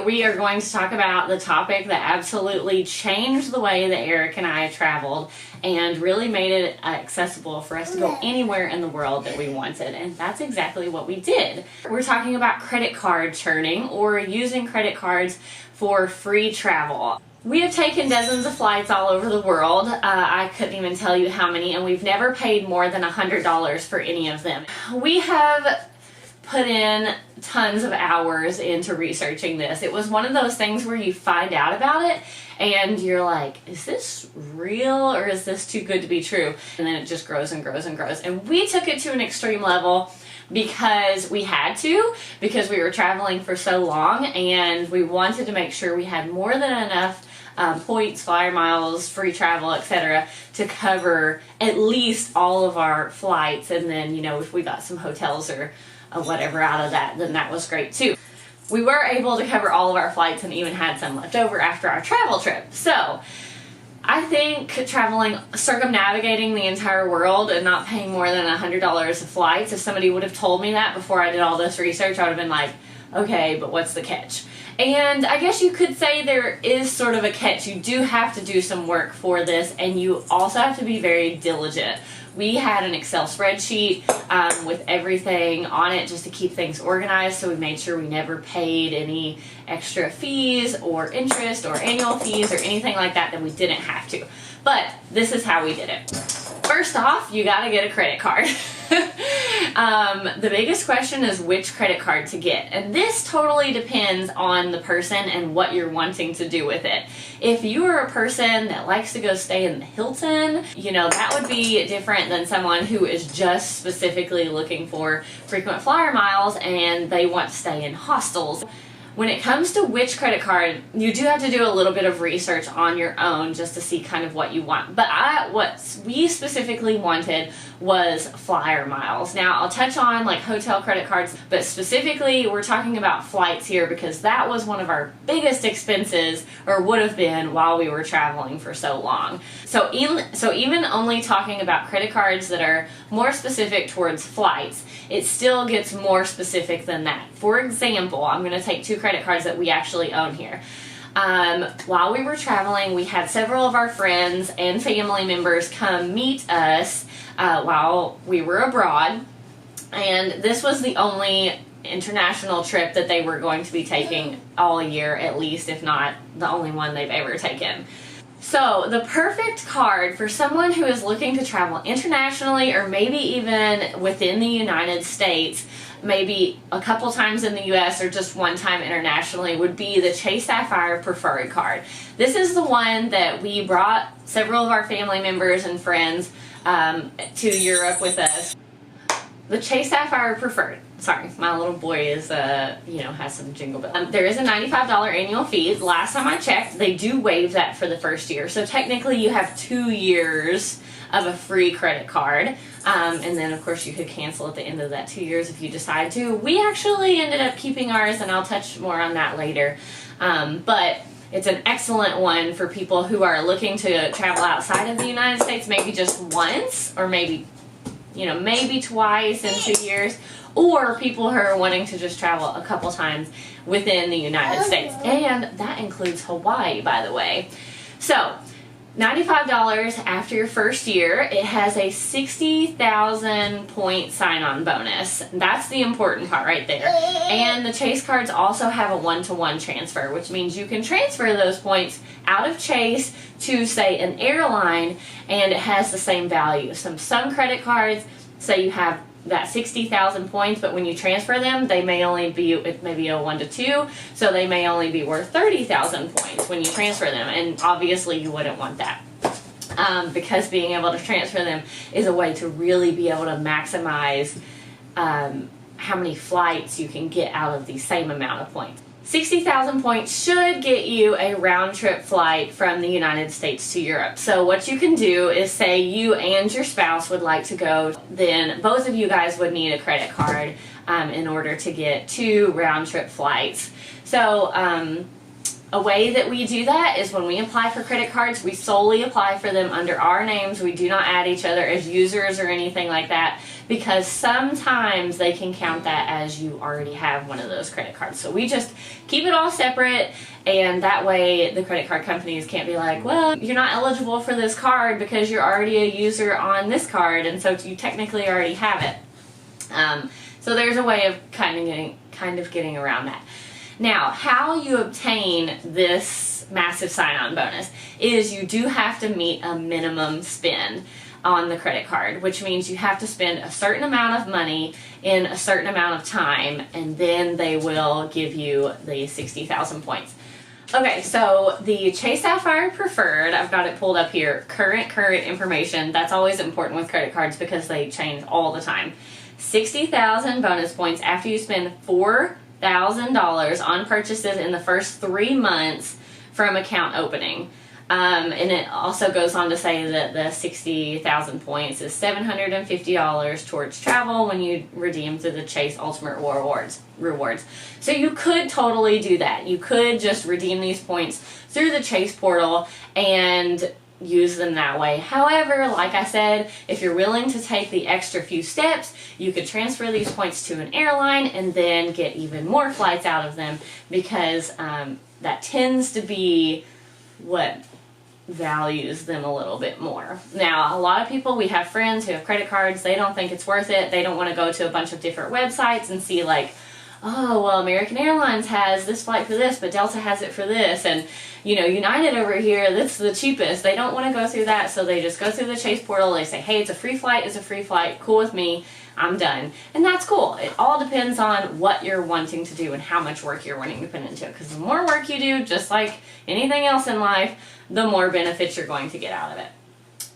we are going to talk about the topic that absolutely changed the way that Eric and I traveled and really made it accessible for us to go anywhere in the world that we wanted, and that's exactly what we did. We're talking about credit card churning, or using credit cards for free travel. We have taken dozens of flights all over the world. I couldn't even tell you how many, and we've never paid more than $100 for any of them. We have put in tons of hours into researching this. It was one of those things where you find out about it and you're like, is this real or is this too good to be true? And then it just grows and grows and grows. And we took it to an extreme level because we had to, because we were traveling for so long and we wanted to make sure we had more than enough points, flyer miles, free travel, etc. to cover at least all of our flights. And then, you know, if we got some hotels or whatever out of that, then that was great too. We were able to cover all of our flights and even had some left over after our travel trip. So I think traveling, circumnavigating the entire world and not paying more than $100 of flights, if somebody would have told me that before I did all this research, I would have been like, okay, but what's the catch? And I guess you could say there is sort of a catch. You do have to do some work for this, and you also have to be very diligent. We had an Excel spreadsheet with everything on it just to keep things organized, so we made sure we never paid any extra fees or interest or annual fees or anything like that we didn't have to. But this is how we did it. First off, you gotta get a credit card. The biggest question is which credit card to get, and this totally depends on the person and what you're wanting to do with it. If you are a person that likes to go stay in the Hilton, you know, that would be different than someone who is just specifically looking for frequent flyer miles and they want to stay in hostels. When it comes to which credit card, you do have to do a little bit of research on your own just to see kind of what you want. But what we specifically wanted was flyer miles. Now, I'll touch on like hotel credit cards, but specifically we're talking about flights here because that was one of our biggest expenses, or would have been, while we were traveling for so long. So even only talking about credit cards that are more specific towards flights, it still gets more specific than that. For example, I'm going to take two credit cards that we actually own here. While we were traveling, we had several of our friends and family members come meet us while we were abroad, and this was the only international trip that they were going to be taking all year, at least, if not the only one they've ever taken. So the perfect card for someone who is looking to travel internationally, or maybe even within the United States, maybe a couple times in the US or just one time internationally, would be the Chase Sapphire Preferred card. This is the one that we brought several of our family members and friends to Europe with us. The Chase Sapphire Preferred. Sorry, my little boy is, has some jingle bells. There is a $95 annual fee. Last time I checked, they do waive that for the first year. So technically you have 2 years of a free credit card. And then of course you could cancel at the end of that 2 years if you decide to. We actually ended up keeping ours, and I'll touch more on that later. But it's an excellent one for people who are looking to travel outside of the United States, maybe just once, or maybe twice in 2 years, or people who are wanting to just travel a couple times within the United States. And that includes Hawaii, by the way. So, $95 after your first year. It has a 60,000 point sign-on bonus. That's the important part right there. And the Chase cards also have a one-to-one transfer, which means you can transfer those points out of Chase to, say, an airline, and it has the same value. Some credit cards say you have that 60,000 points, but when you transfer them, they may only be, it may be a 1 to 2, so they may only be worth 30,000 points when you transfer them, and obviously you wouldn't want that. Because being able to transfer them is a way to really be able to maximize how many flights you can get out of the same amount of points. 60,000 points should get you a round-trip flight from the United States to Europe. So what you can do is, say you and your spouse would like to go, then both of you guys would need a credit card in order to get 2 round-trip flights. So a way that we do that is when we apply for credit cards, we solely apply for them under our names. We do not add each other as users or anything like that, because sometimes they can count that as you already have one of those credit cards. So we just keep it all separate, and that way the credit card companies can't be like, well, you're not eligible for this card because you're already a user on this card, and so you technically already have it. So there's a way of kind of getting around that. Now, how you obtain this massive sign-on bonus is you do have to meet a minimum spend on the credit card, which means you have to spend a certain amount of money in a certain amount of time, and then they will give you the 60,000 points. Okay, so the Chase Sapphire Preferred, I've got it pulled up here, current information. That's always important with credit cards because they change all the time. 60,000 bonus points after you spend $4,000 on purchases in the first 3 months from account opening. And it also goes on to say that the 60,000 points is $750 towards travel when you redeem through the Chase Ultimate Rewards. So you could totally do that. You could just redeem these points through the Chase portal and use them that way. However, like I said, if you're willing to take the extra few steps, you could transfer these points to an airline and then get even more flights out of them, because that tends to be what values them a little bit more. Now, a lot of people, we have friends who have credit cards, they don't think it's worth it. They don't want to go to a bunch of different websites and see like, oh, well, American Airlines has this flight for this, but Delta has it for this, and you know, United over here, that's the cheapest. They don't want to go through that, so they just go through the Chase portal. They say, hey, it's a free flight, cool with me, I'm done. And that's cool. It all depends on what you're wanting to do and how much work you're wanting to put into it, because the more work you do, just like anything else in life, the more benefits you're going to get out of it.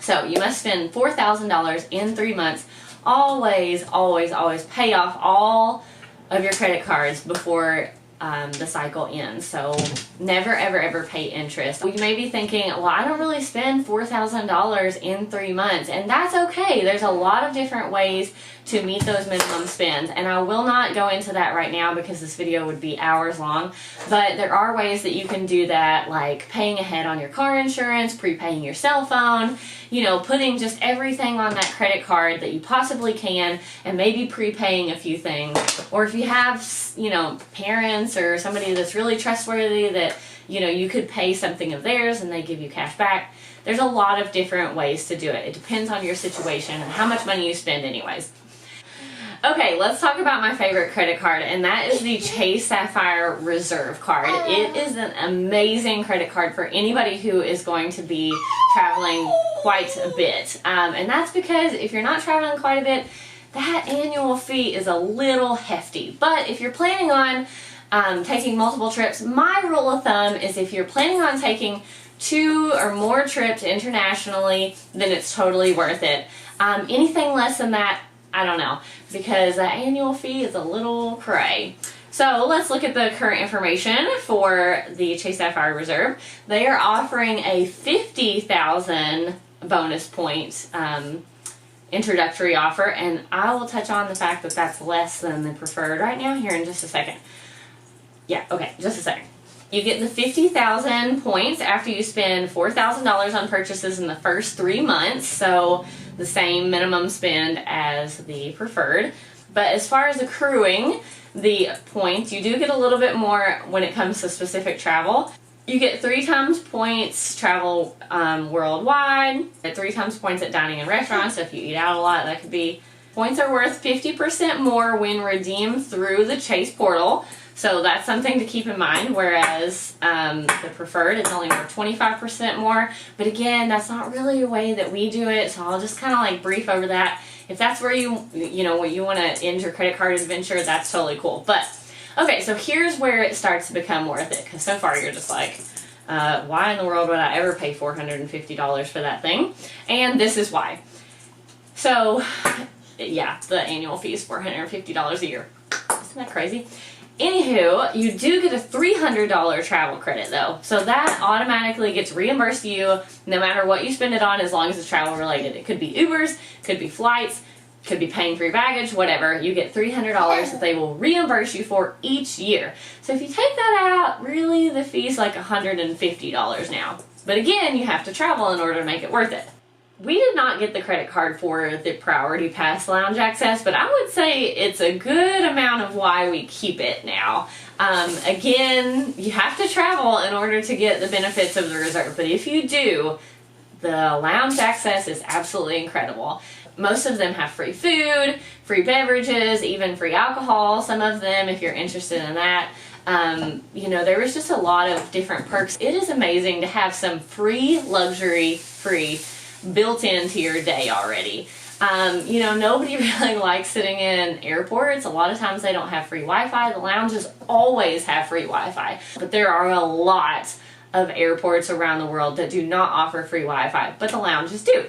So you must spend $4,000 in 3 months. Always, always, always pay off all of your credit cards before the cycle ends. So never, ever, ever pay interest. You may be thinking, well, I don't really spend $4,000 in 3 months, and that's okay. There's a lot of different ways to meet those minimum spends, and I will not go into that right now because this video would be hours long, but there are ways that you can do that, like paying ahead on your car insurance, prepaying your cell phone, you know, putting just everything on that credit card that you possibly can, and maybe prepaying a few things. Or if you have, you know, parents or somebody that's really trustworthy that, you know, you could pay something of theirs and they give you cash back. There's a lot of different ways to do it. It depends on your situation and how much money you spend anyways. Okay, let's talk about my favorite credit card, and that is the Chase Sapphire Reserve card. It is an amazing credit card for anybody who is going to be traveling quite a bit. And that's because if you're not traveling quite a bit, that annual fee is a little hefty. But if you're planning on taking multiple trips, my rule of thumb is if you're planning on taking 2 or more trips internationally, then it's totally worth it. Anything less than that, I don't know, because the annual fee is a little cray. So let's look at the current information for the Chase Sapphire Reserve. They are offering a 50,000 bonus points introductory offer, and I will touch on the fact that that's less than the preferred right now here in just a second. Yeah, okay, just a second. You get the 50,000 points after you spend $4,000 on purchases in the first 3 months, so the same minimum spend as the preferred. But as far as accruing the points, you do get a little bit more when it comes to specific travel. You get 3 times points travel worldwide, at 3 times points at dining in restaurants, so if you eat out a lot, that could be. Points are worth 50% more when redeemed through the Chase portal. So that's something to keep in mind, whereas the preferred is only worth 25% more. But again, that's not really a way that we do it, so I'll just kind of like brief over that. If that's where you want to end your credit card adventure, that's totally cool. But okay, so here's where it starts to become worth it, because so far you're just like, why in the world would I ever pay $450 for that thing? And this is why. So yeah, the annual fee is $450 a year. Isn't that crazy? Anywho, you do get a $300 travel credit though, so that automatically gets reimbursed to you no matter what you spend it on, as long as it's travel related. It could be Ubers, could be flights, could be paying for your baggage, whatever. You get $300 that they will reimburse you for each year. So if you take that out, really the fee's like $150 now. But again, you have to travel in order to make it worth it. We did not get the credit card for the Priority Pass lounge access, but I would say it's a good amount of why we keep it now. Again, you have to travel in order to get the benefits of the reserve, but if you do, the lounge access is absolutely incredible. Most of them have free food, free beverages, even free alcohol, some of them if you're interested in that. You know, there was just a lot of different perks. It is amazing to have some free luxury free built into your day already. You know, nobody really likes sitting in airports. A lot of times they don't have free Wi-Fi. The lounges always have free Wi-Fi, but there are a lot of airports around the world that do not offer free Wi-Fi, but the lounges do.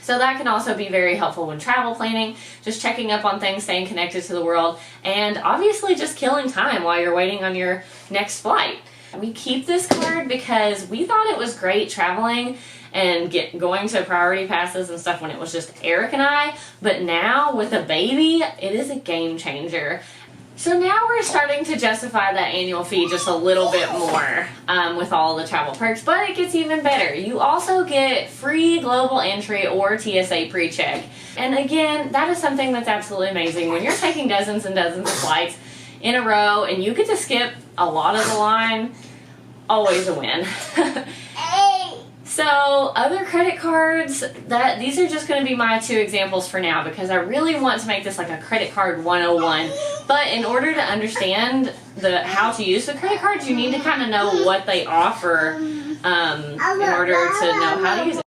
So that can also be very helpful when travel planning, just checking up on things, staying connected to the world, and obviously just killing time while you're waiting on your next flight. We keep this card because we thought it was great traveling and going to priority passes and stuff when it was just Eric and I, but now with a baby, it is a game changer. So now we're starting to justify that annual fee just a little bit more with all the travel perks, but it gets even better. You also get free global entry or TSA pre-check. And again, that is something that's absolutely amazing. When you're taking dozens and dozens of flights in a row and you get to skip a lot of the line, always a win. So other credit cards, these are just going to be my 2 examples for now because I really want to make this like a credit card 101. But in order to understand how to use the credit cards, you need to kind of know what they offer in order to know how to use it.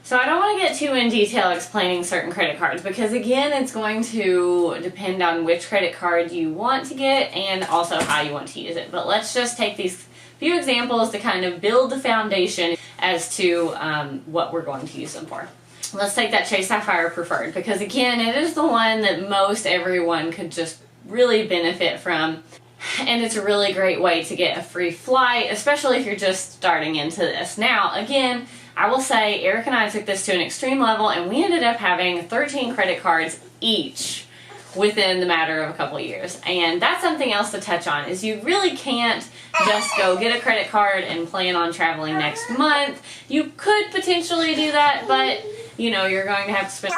So I don't want to get too in detail explaining certain credit cards because again, it's going to depend on which credit card you want to get and also how you want to use it. But let's just take these few examples to kind of build the foundation as to what we're going to use them for. Let's take that Chase Sapphire Preferred because again, it is the one that most everyone could just really benefit from. And it's a really great way to get a free flight, especially if you're just starting into this. Now, again, I will say Eric and I took this to an extreme level and we ended up having 13 credit cards each within the matter of a couple of years. And that's something else to touch on is you really can't just go get a credit card and plan on traveling next month. You could potentially do that, but you know, you're going to have to spend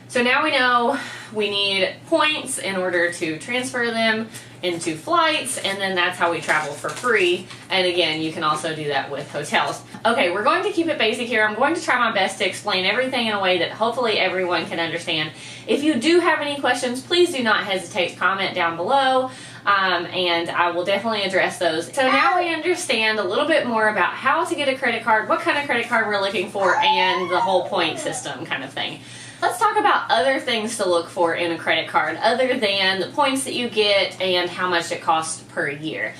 So now we know we need points in order to transfer them into flights, and then that's how we travel for free. And again, you can also do that with hotels. Okay, we're going to keep it basic here. I'm going to try my best to explain everything in a way that hopefully everyone can understand. If you do have any questions, please do not hesitate to comment down below. And I will definitely address those. So now we understand a little bit more about how to get a credit card, what kind of credit card we're looking for, and the whole point system kind of thing. Let's talk about other things to look for in a credit card other than the points that you get and how much it costs per year.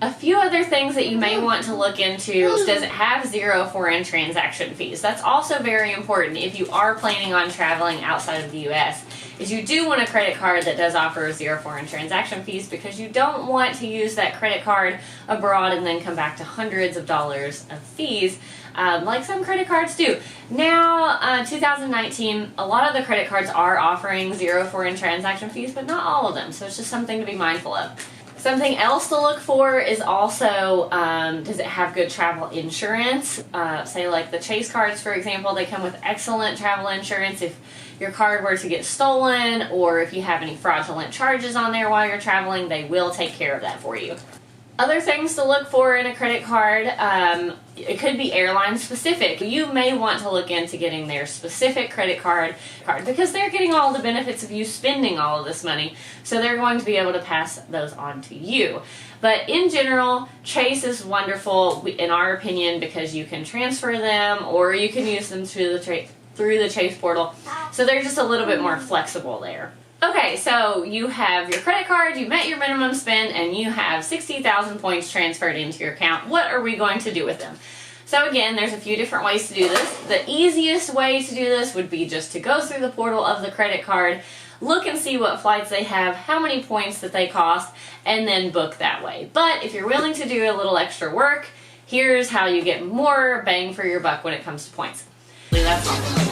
A few other things that you may want to look into is, does it have 0 foreign transaction fees? That's also very important if you are planning on traveling outside of the US. Is you do want a credit card that does offer 0 foreign transaction fees because you don't want to use that credit card abroad and then come back to hundreds of dollars of fees like some credit cards do. Now, 2019, a lot of the credit cards are offering 0 foreign transaction fees, but not all of them, so it's just something to be mindful of. Something else to look for is also, does it have good travel insurance? Say like the Chase cards, for example, they come with excellent travel insurance. If your card were to get stolen or if you have any fraudulent charges on there while you're traveling, they will take care of that for you. Other things to look for in a credit card, it could be airline specific. You may want to look into getting their specific credit card because they're getting all the benefits of you spending all of this money, so they're going to be able to pass those on to you. But in general, Chase is wonderful in our opinion because you can transfer them or you can use them through the Chase portal, so they're just a little bit more flexible there. Okay, so you have your credit card, you met your minimum spend, and you have 60,000 points transferred into your account. What are we going to do with them? So again, there's a few different ways to do this. The easiest way to do this would be just to go through the portal of the credit card, look and see what flights they have, how many points that they cost, and then book that way. But if you're willing to do a little extra work, here's how you get more bang for your buck when it comes to points. That's all.